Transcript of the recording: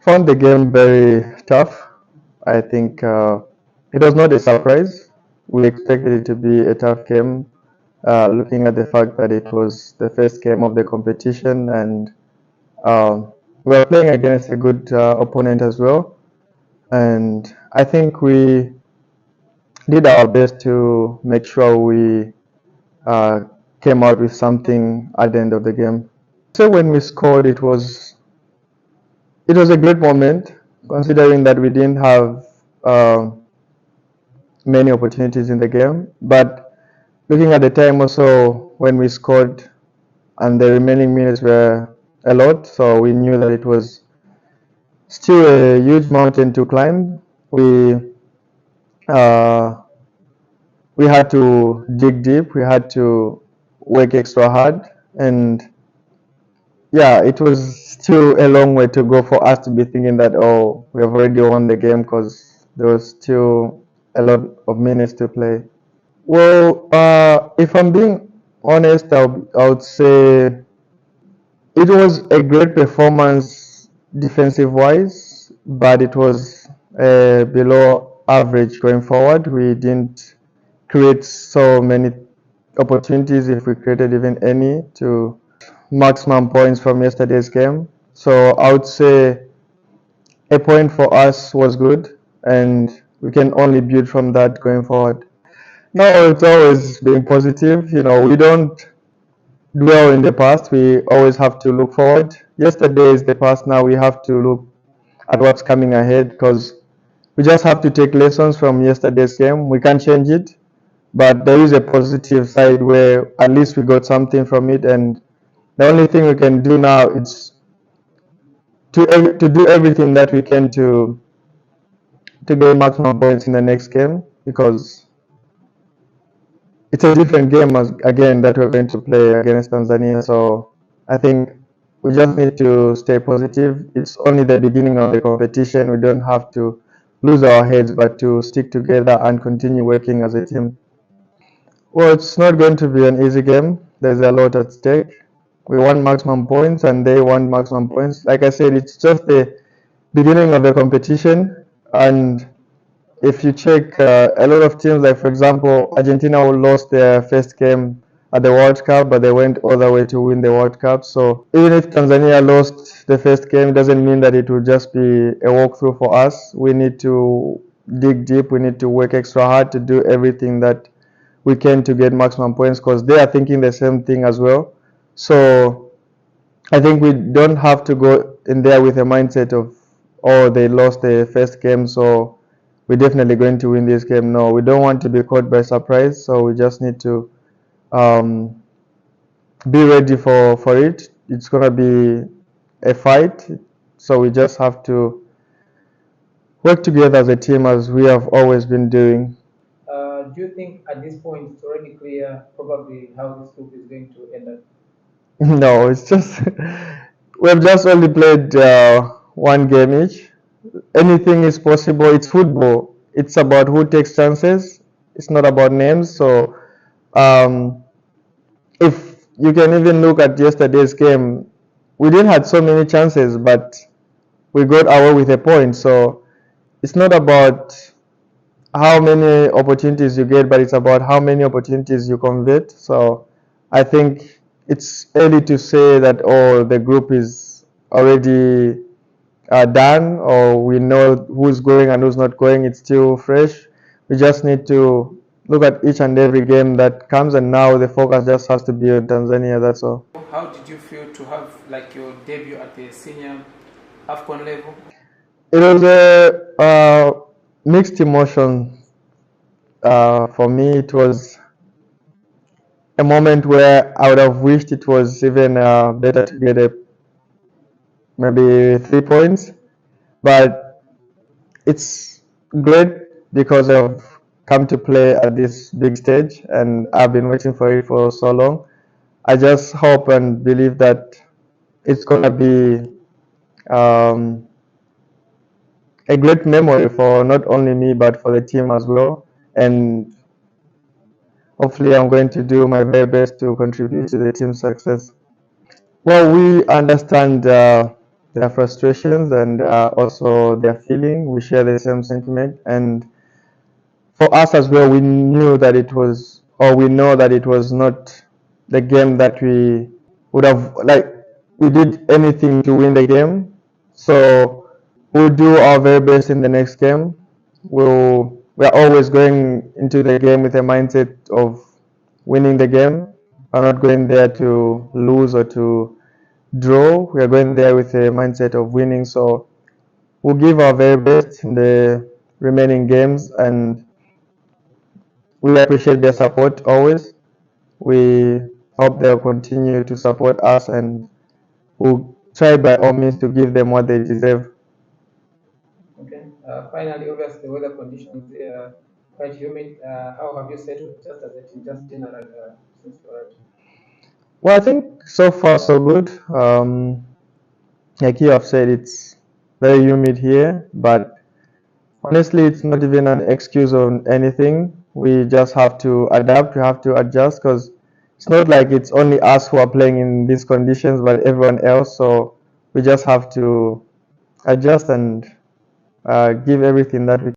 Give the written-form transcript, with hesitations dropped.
Found the game very tough. I think it was not a surprise. We expected it to be a tough game, looking at the fact that it was the first game of the competition and we were playing against a good opponent as well. And I think we did our best to make sure we uh, came out with something at the end of the game. So when we scored, it was a great moment, considering that we didn't have uh, many opportunities in the game. But looking at the time also when we scored, and the remaining minutes were a lot, so we knew that it was still a huge mountain to climb. Uh, we had to dig deep. We had to work extra hard, and yeah, it was still a long way to go for us to be thinking that, oh, we have already won the game, because there was still a lot of minutes to play. Well, if I'm being honest, I would say it was a great performance defensive wise, but it was below average going forward. We didn't create so many opportunities, if we created even any, to maximum points from yesterday's game. So I would say a point for us was good, and we can only build from that going forward. No, it's always being positive. We don't dwell in the past. We always have to look forward. Yesterday is the past. Now we have to look at what's coming ahead, because we just have to take lessons from yesterday's game. We can't change it, but there is a positive side where at least we got something from it, and the only thing we can do now is to do everything that we can to get maximum points in the next game, because it's a different game again that we're going to play against Tanzania. So I think we just need to stay positive. It's only the beginning of the competition. We don't have to lose our heads, but to stick together and continue working as a team. Well, it's not going to be an easy game. There's a lot at stake. We want maximum points and they want maximum points. Like I said, it's just the beginning of the competition, and if you check a lot of teams, like for example, Argentina lost their first game at the World Cup, but they went all the way to win the World Cup. So even if Tanzania lost the first game, it doesn't mean that it will just be a walkthrough for us. We need to dig deep. We need to work extra hard to do everything that we can to get maximum points, because they are thinking the same thing as well. So I think we don't have to go in there with a mindset of, oh, they lost the first game, so we're definitely going to win this game. No, we don't want to be caught by surprise, so we just need to um, be ready for it. It's going to be a fight, so we just have to work together as a team, as we have always been doing. Do you think at this point it's already clear probably how this group is going to end up? No, it's just we've just only played one game each. Anything is possible. It's football. It's about who takes chances. It's not about names. So um, if you can even look at yesterday's game, we didn't have so many chances, but we got away with a point. So it's not about how many opportunities you get, but it's about how many opportunities you convert. So I think it's early to say that, oh, the group is already done, or we know who's going and who's not going. It's still fresh. We just need to look at each and every game that comes, and now the focus just has to be on Tanzania. That's all. How did you feel to have like your debut at the senior AFCON level? It was a mixed emotion. For me, it was a moment where I would have wished it was even better to get maybe 3 points, but it's great because I've come to play at this big stage and I've been waiting for it for so long. I just hope and believe that it's gonna be um, a great memory for not only me but for the team as well. And hopefully, I'm going to do my very best to contribute to the team's success. Well, we understand. their frustrations and also their feeling. We share the same sentiment, and for us as well, we knew that it was, or we know that it was not the game that we would have, like, we did anything to win the game. So we'll do our very best in the next game. We're always going into the game with a mindset of winning the game. We're not going there to lose or to draw. We are going there with a mindset of winning. So we'll give our very best in the remaining games, and we appreciate their support always. We hope they'll continue to support us, and we'll try by all means to give them what they deserve. Okay. Finally, obviously, the weather conditions are quite humid. How have you settled just as a team, just general since you arrived? Well, I think so far so good. Like you have said, it's very humid here, but honestly, it's not even an excuse or anything. We just have to adapt. We have to adjust because it's not like it's only us who are playing in these conditions, but everyone else. So we just have to adjust and give everything that we